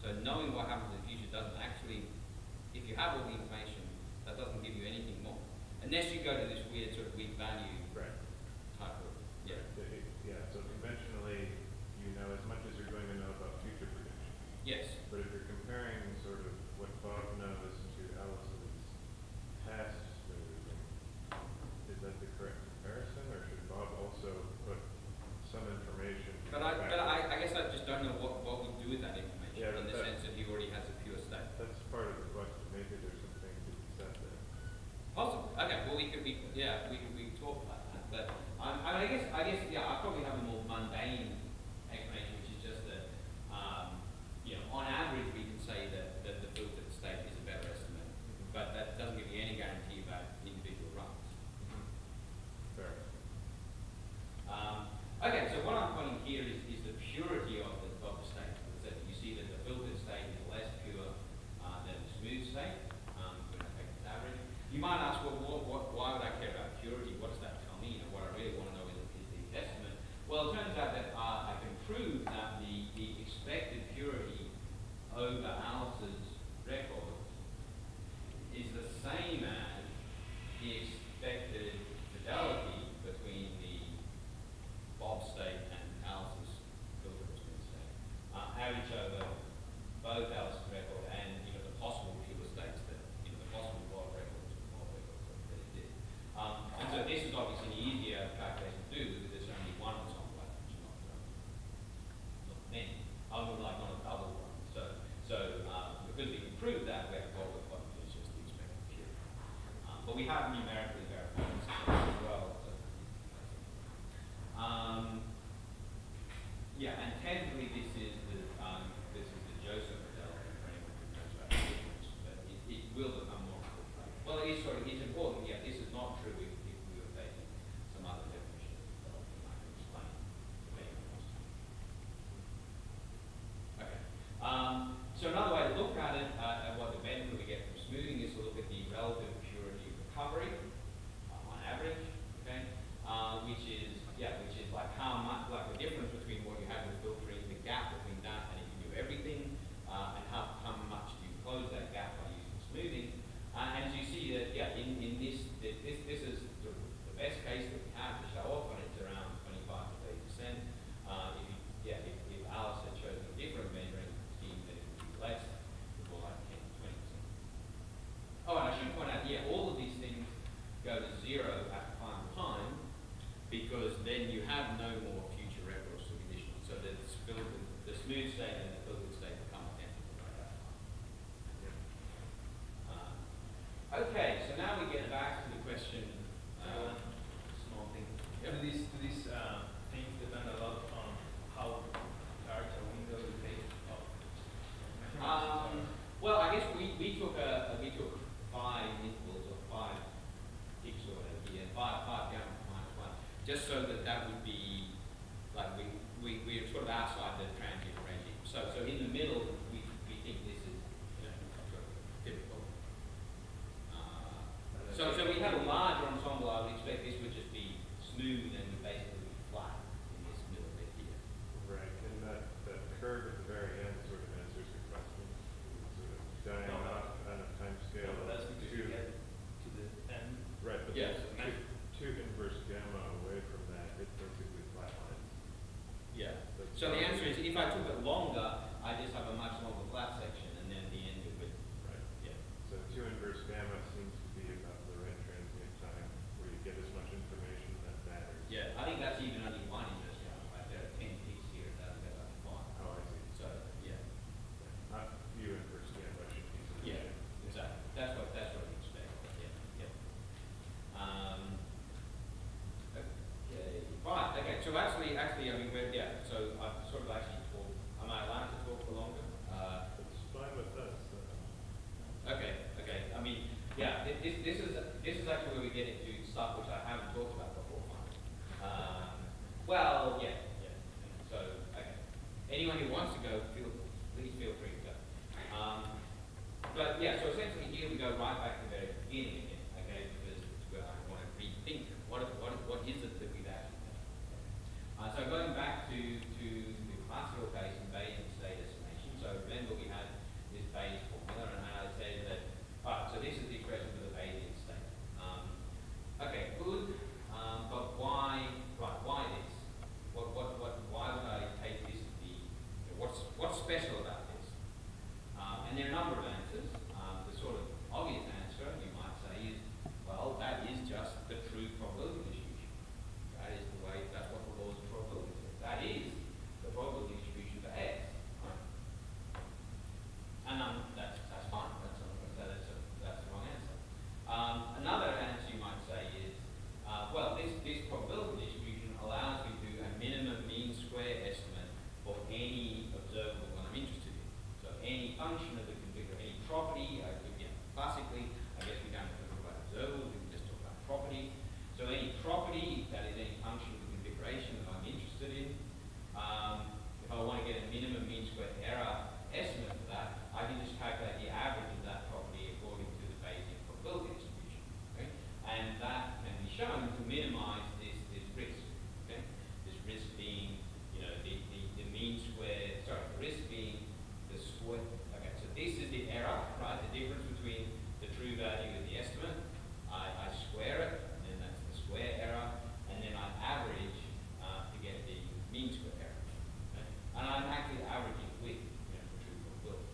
[SPEAKER 1] So knowing what happens in the future doesn't actually, if you have all the information, that doesn't give you anything more. Unless you go to this weird sort of weak value
[SPEAKER 2] Right.
[SPEAKER 1] type of, yeah.
[SPEAKER 2] Yeah, so conventionally, you know as much as you're going to know about future predictions.
[SPEAKER 1] Yes.
[SPEAKER 2] But if you're comparing sort of what Bob knows to Alice's past smoothing, is that the correct comparison, or should Bob also put some information?
[SPEAKER 1] But I guess I just don't know what we do with that information
[SPEAKER 2] Yeah,
[SPEAKER 1] in the
[SPEAKER 2] that-
[SPEAKER 1] sense that he already has a pure state.
[SPEAKER 2] That's part of the question. Maybe there's something to be said there.
[SPEAKER 1] Possible. Okay. Well, we could talk about that. But I guess I probably have a more mundane explanation, which is just that on average we can say that the filtered state is a better estimate, but that doesn't give you any guarantee about individual runs.
[SPEAKER 2] Fair.
[SPEAKER 1] Okay. So what I'm pointing here is the purity of the state. So you see that the filtered state is less pure than the smooth state. When I take this average, you might ask, well, why would I care about purity? What does that tell me? What I really want to know is the estimate. Well, it turns out that I can prove that the expected purity over Alice's records is the same as the expected fidelity between the Bob state and Alice's filtered smooth state. Average over both Alice's record and the possible pure states that the possible Bob records and Bob records that it did. And so this is obviously an easier calculation to do because there's only one ensemble average, not many. I would like not a double one. So because we can prove that, we have to go with what is just the expected purity. But we have numerically verified this as well. So, and technically this is the Joseph fidelity for anyone who knows about the difference, but it will become more important. Well, it's important. Yeah, this is not true if we were taking some other definition that I can explain if anyone wants to. Okay. So another way to look at it, at what the benefit we get from smoothing is to look at the relative purity of recovery on average, okay, which is like how much, like the difference between what you have with filtering, the gap between that and if you do everything, and how much do you close that gap by using smoothing. And as you see that, in this is the best case that we have to show off, and it's around 25 to 30%. If Alice had chosen a different measuring scheme, then it would be less, more like 10 to 20%. Oh, and I should point out, all of these things go to zero at the final time, because then you have no more future records to condition. So the smooth state and the filtered state become identical by that time. Okay, so now we get back to the question. Small thing.
[SPEAKER 3] Do these things depend a lot on how large a window you take of measurements?
[SPEAKER 1] Well, I guess we took 5 intervals or 5 ticks or whatever here, 5 gamma -1, just so that would be like we're sort of outside the transient regime. So in the middle, we think this is sort of typical. So we have a larger ensemble. I would expect this would just be smooth and would basically be flat in this middle bit here.
[SPEAKER 2] Right, and that curve at the very end sort of answers the question. Sort of dying off on a time scale.
[SPEAKER 3] No, that's because you get to the end.
[SPEAKER 2] Right, but
[SPEAKER 1] Yes.
[SPEAKER 2] two inverse gamma away from that, it basically flatlines.
[SPEAKER 1] Yeah. So the answer is, if I took it longer, I just have a much longer flat section, and then the end of it.
[SPEAKER 2] Right.
[SPEAKER 1] Yeah.
[SPEAKER 2] So 2 inverse gamma seems to be about the right transient time, where you get as much information that matters.
[SPEAKER 1] Yeah, I think that's even only one inverse gamma. Right? There are 10 ticks here, it doesn't go up to 1.
[SPEAKER 2] Oh, I see.
[SPEAKER 1] So, yeah.
[SPEAKER 2] Not U inverse gamma should be sufficient.
[SPEAKER 1] Yeah, exactly. That's what we expect. Yeah. Okay. Right. Okay. So actually, I mean, so anyone who wants to go, please feel free to go. But yeah, so essentially here we go right back to the very beginning again, okay, because I want to rethink what is it that we've actually done. So going back to the classical case in Bayesian state estimation, so remember we had this Bayes formula, and I said that, alright, so this is the expression for the Bayesian state. Okay, good, but why this? Why would I take this to be, what's special about this? And there are a number of answers. The sort of obvious answer, you might say, is, well, that is just the true probability distribution. That is the way, that's what the laws of probability say. That is the probability distribution for X. Right? And that's fine. That's the wrong answer. Another answer you might say is, well, this probability distribution allows me to do a minimum mean square estimate for any observable that I'm interested in. So any function of the configuration, any property, classically, I guess we don't have to talk about observable, we can just talk about property. So any property, that is any function of the configuration that I'm interested in, if I want to get a minimum mean square error estimate for that, I can just calculate the average of that property according to the Bayesian probability distribution. Okay? And that can be shown to minimize this risk. Okay? This risk being, the mean square, the risk being the square. Okay, so this is the error, right? The difference between the true value and the estimate. I square it, and then that's the square error, and then I average to get the mean square error. Okay? And I'm actually averaging with the true probability.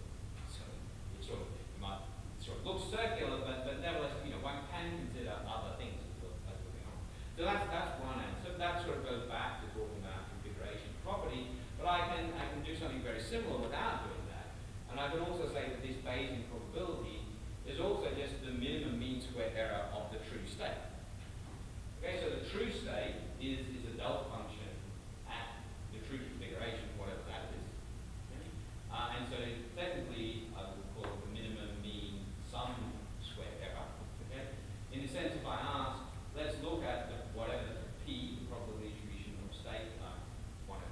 [SPEAKER 1] So it sort of looks circular, but nevertheless, one can consider other things as going on. So that's one answer. That sort of goes back to talking about configuration property, but I can do something very similar without doing that. And I can also say that this Bayesian probability is also just the minimum mean square error of the true state. Okay, so the true state is a delta function at the true configuration, whatever that is. Okay? And so technically, I would call it the minimum mean sum square error. Okay? In the sense, if I ask, let's look at whatever the P, the probability distribution of state I want to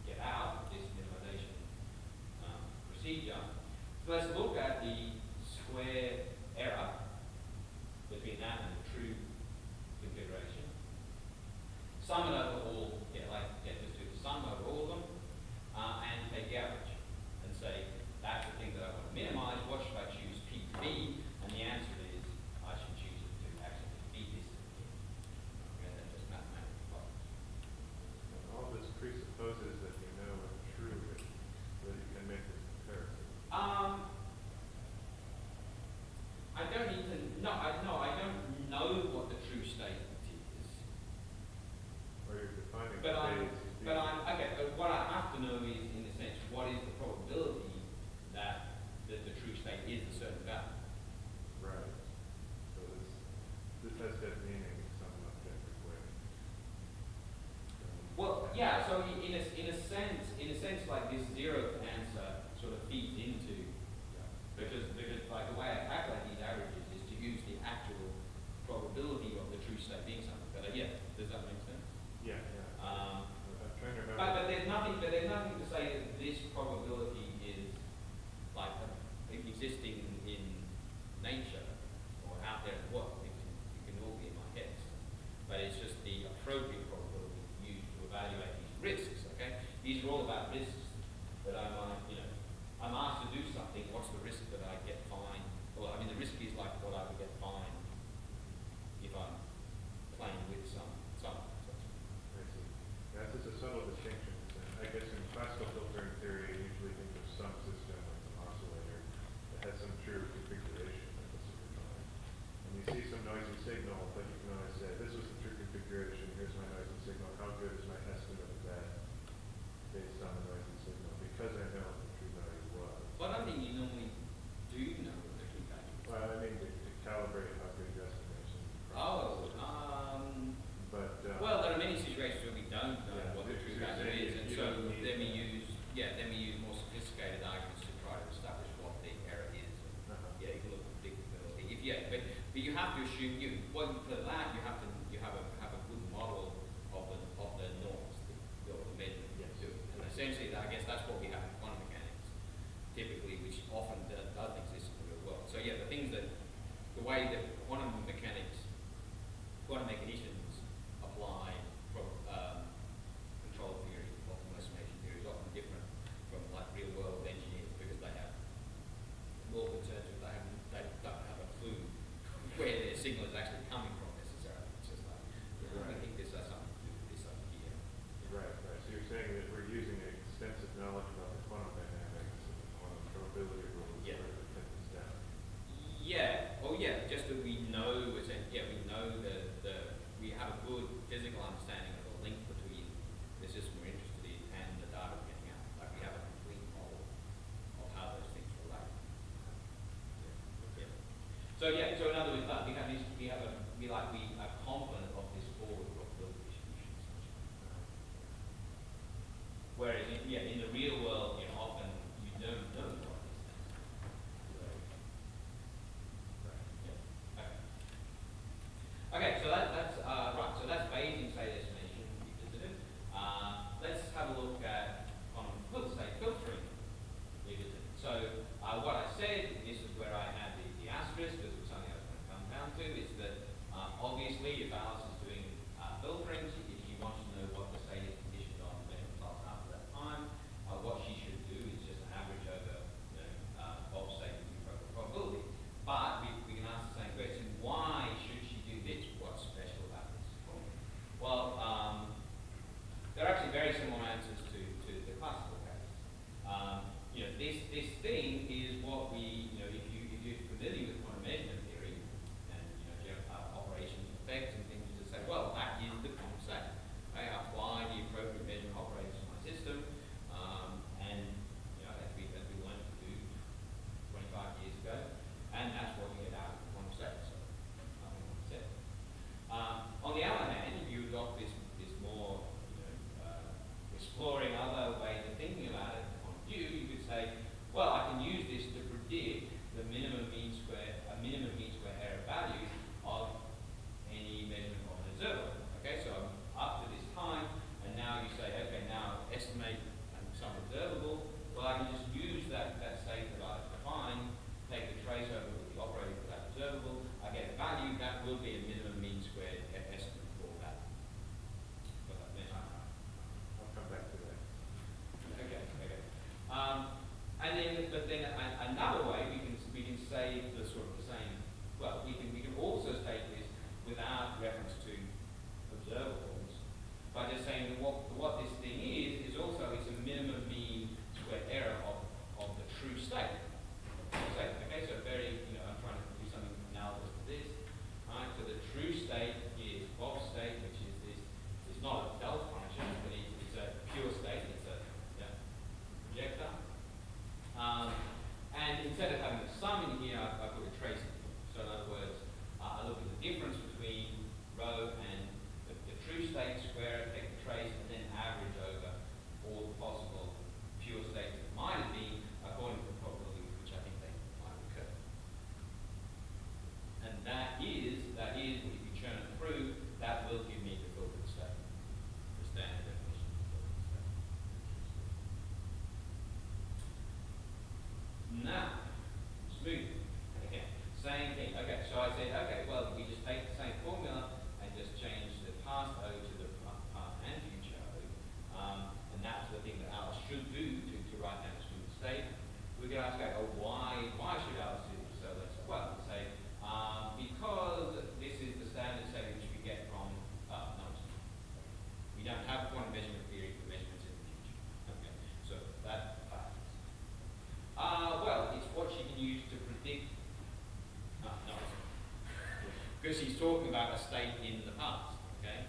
[SPEAKER 1] get out of this minimization procedure. So let's look at the square error between that and the true configuration. Sum it over all, just do the sum over all of them, and take the average and say, that's the thing that I want to minimize. What should I choose P to be? And the answer is, I should choose it to actually be this. Okay, that's just mathematical problems.
[SPEAKER 2] All this presupposes that you know what true is, so that you can make this comparison.
[SPEAKER 1] I don't know what the true state is.
[SPEAKER 2] Or you're defining
[SPEAKER 1] But what I have to know is, in a sense, what is the probability that the true state is a certain value.
[SPEAKER 2] Right. So this has to have meaning in some objective way.
[SPEAKER 1] Well, yeah. So in a sense, like this zeroth answer sort of feeds into, because like the way I calculate these averages is to use the actual probability of the true state being something. But does that make sense?
[SPEAKER 2] Yeah. I'm trying to remember.
[SPEAKER 1] But there's nothing to say that this probability is like existing in nature or out there in the world. It can all be in my head. But it's just the appropriate probability used to evaluate these risks. Okay, these are all about risks that I'm asked to do something. What's the risk that I get fined? Well, the risk is like what I would get fined if I'm playing with some.
[SPEAKER 2] I see. That's just a subtle distinction. I guess in classical filtering theory, you usually think of some system like an oscillator that has some true configuration at the certain time. And you see some noisy signal, but you can always say, this was the true configuration, here's my noisy signal, how good is my estimate of that based on the noisy signal? Because I know what the true value was.
[SPEAKER 1] But I think you normally do know what the true value is.
[SPEAKER 2] Well, to calibrate how good your estimation is.
[SPEAKER 1] Well, there are many situations where we don't know what the true
[SPEAKER 2] you're
[SPEAKER 1] value
[SPEAKER 2] saying
[SPEAKER 1] is, and
[SPEAKER 2] you
[SPEAKER 1] so
[SPEAKER 2] don't need
[SPEAKER 1] then we use more sophisticated arguments to try to establish what the error is. Yeah, you can look at predictability. But you have to assume for that you have a good model of the norms, the measurement.
[SPEAKER 2] Yes.
[SPEAKER 1] And essentially way that quantum mechanicians apply control theory, optimal estimation theory is often different from like real world engineers because they have more concerns with they don't have a clue where their signal is actually coming from necessarily. It's just like, I think this has something to do with this over here.
[SPEAKER 2] Right. So you're saying that we're using extensive knowledge about the quantum dynamics and the quantum probability rules
[SPEAKER 1] Yeah.
[SPEAKER 2] to pin this down.
[SPEAKER 1] Yeah, well, yeah, just that we know, we know we have a good physical understanding of the link between the system we're interested in and the data we're getting out. Like we have a complete model of how those things relate. Yeah. So in other words, we are confident of this forward probability distribution. Whereas in the real world, often you don't know what these things are. Okay, so that's right. So that's Bayesian state estimation we visited. Let's have a look at state filtering we visited. So what I said, this is where I had the asterisk, because it was something I was going to come down to, is that obviously if Alice is doing filtering, if she wants to know what the state is conditioned on measurement class after that time, what she should do is just average over Bob's state with the probability. But we can ask the same question, why should she do this? What's special about this? Well, there are actually very similar answers to the classical case. This thing is what we, if you're familiar with quantum measurement theory, and you have operations and effects and things, you just say, well, that is the quantum state. I apply the appropriate measurement operators to my system, and as we learned to do 25 years ago, and that's what you get out of the quantum state. So, nothing more said. On the other hand, if you adopt this more, exploring other ways of thinking about it on view, you could say, well, I can use this to predict the minimum mean square error value of any measurement of an observer. Okay, so I'm up to this time, and now you say, okay, now estimate some observable. Well, I can just use that state that I've defined, take the trace over with the operator for that observable. I get a value that will be a minimum mean squared estimate for that measurement.
[SPEAKER 2] I'll come back to that.
[SPEAKER 1] Okay. But then another way we can say the sort of the same. Well, we can also state this without reference to observables by just saying that what this thing is also it's a minimum mean squared error of the true state. Okay, so I'm trying to do something analogous to this. Right, so the true state is Bob's state, which is this. It's not a delta function, but it's a pure state. It's a projector. And instead of having a sum in here, I put a trace in here. So in other words, I look at the difference between rho and the true state, square it, take the trace, and then average over all the possible pure states that might have been according to the probability which I think they might occur. And that is, if you churn it through, that will give me the filtered state, the standard definition of the filtered state. Now, smoothing. Okay, same thing. Okay, so I said, okay, well, we just take the same formula and just change the past O to the past and future O. And that's the thing that Alice should do to write down a smooth state. We could ask, okay, oh, why should Alice do this? So let's say, because this is the standard state which we get from numbers. We don't have quantum measurement theory for measurements in the future. Okay, so that passes. Well, it's what she can use to predict. Because she's talking about a state in the past. Okay,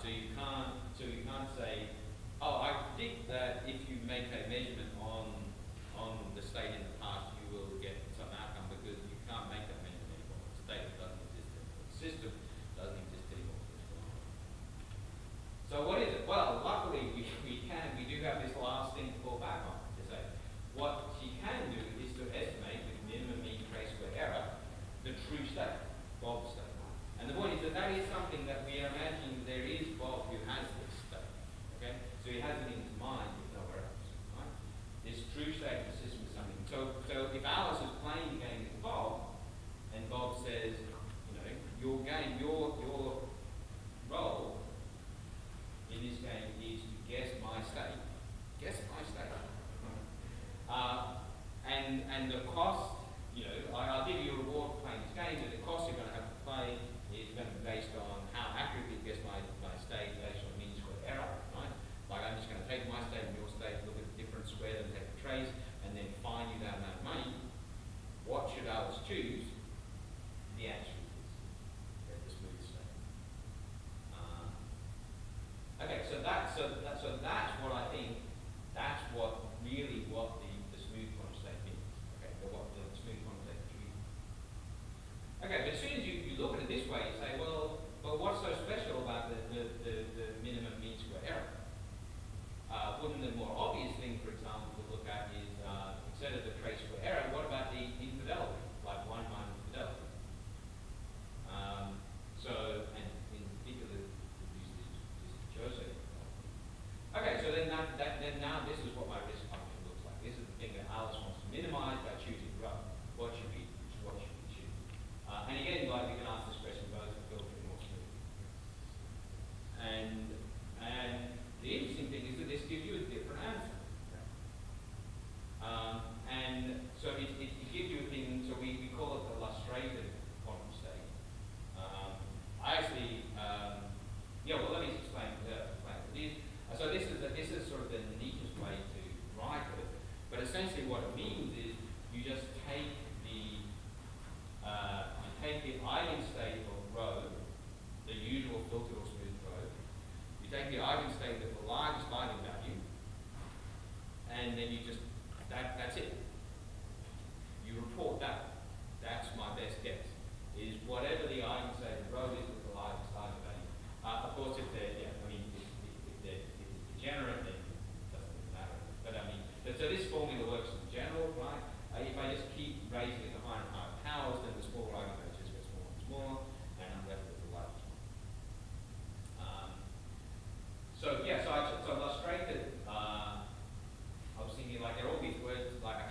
[SPEAKER 1] so you can't say, oh, I predict that if you make a measurement on the state in the past, you will get some outcome because you can't make that measurement anymore. The state doesn't exist anymore. The system doesn't exist anymore. So what is it? Well, luckily we do have this last thing to fall back on. To say what she can do is to estimate with minimum mean trace square error the true state, Bob's state. And the point is that is something that we are imagining there is Bob who has this state. Okay, so he has it in his mind, if nowhere else. Right? This true state of the system is something. So space and then fine you that amount of money, what should Alice choose? The answer is this, the smooth state. Okay, so that's what I think. That's really what the smooth quantum state means. Okay, what the smooth quantum state means. Okay, but as soon as you look at it this way, you say, well, what's so special about the minimum mean square error? Wouldn't the more obvious thing, for example, to look at is instead of the trace square error, what about the infidelity, like 1 minus fidelity? And in particular, we use this Jose. Okay, so then now this is what my risk function looks like. This is the thing that Alice wants to minimize by choosing rho. What should we choose? And again, like we can ask this question both for filtering or smoothing. And the interesting thing is that this gives you a different answer. And so it gives you a thing, so we call it the lustrated quantum state. I actually, let me explain it. So this is sort of the neatest way to write it, but essentially what it means is you just take the eigenstate of rho, the usual filtered or smooth rho. You take the eigenstate of the largest eigenvalue, and then you just that's it. You report that. That's my best guess. Is whatever the eigenstate of rho is with the largest eigenvalue. Of course, if they're degenerate, then it doesn't matter. But I mean, so this formula works in general, right? If I just keep raising it to higher and higher powers, then the smaller eigenvalues just get smaller and smaller, and I'm left with the largest one. So I illustrated. I was thinking like there are all these words like I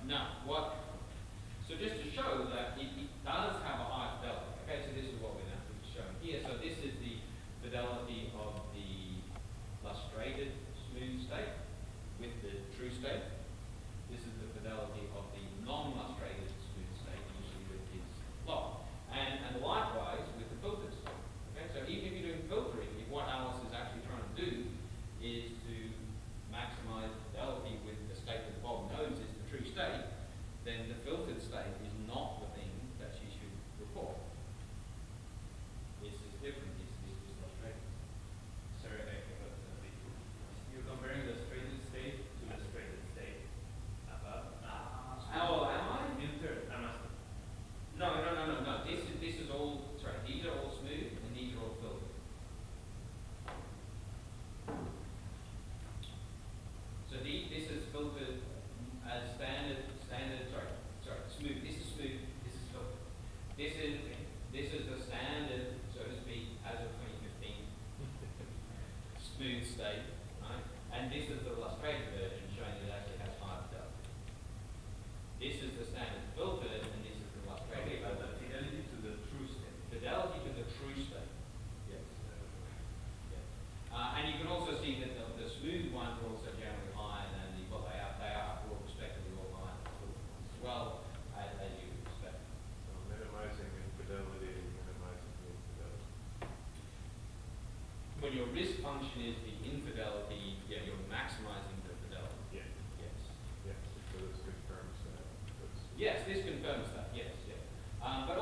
[SPEAKER 1] Now, so just to show that it does have a high fidelity. Okay, so this is what we're now showing here. So this is the fidelity of the lustrated smooth state with the true state. This is the fidelity of the non-lustrated smooth state, usually with its lock. And likewise with the filtered state. Okay, so even if you're doing filtering, if what Alice is actually trying to do is to maximize fidelity with the state that Bob knows is the true state, then the filtered state is not the thing that she should report. This is different. This is lustrated.
[SPEAKER 3] Sorry, you're comparing the straightened state to the straightened state above.
[SPEAKER 1] Oh, am I?
[SPEAKER 3] In third, I must.
[SPEAKER 1] No. This is all. Sorry, these are all smooth and these are all filtered. So this is filtered as standard. Sorry, smooth. This is smooth. This is filtered. This is the standard, so to speak, as of 2015 smooth state, right? And this is the lustrated version showing it actually has high fidelity. This is the standard filtered, and this is the lustrated.
[SPEAKER 3] Okay, but the fidelity to the true state.
[SPEAKER 1] Fidelity to the true state. Yes. And you can also see that the smooth ones are also generally higher than they are all respectively all higher than the filtered ones as well, as you would expect.
[SPEAKER 2] So minimizing infidelity, minimizing the infidelity.
[SPEAKER 1] When your risk function is the infidelity, yeah, you're maximizing the fidelity.
[SPEAKER 2] Yeah.
[SPEAKER 1] Yes.
[SPEAKER 2] Yeah. So this confirms that.
[SPEAKER 1] Yes, this confirms that. Yes. But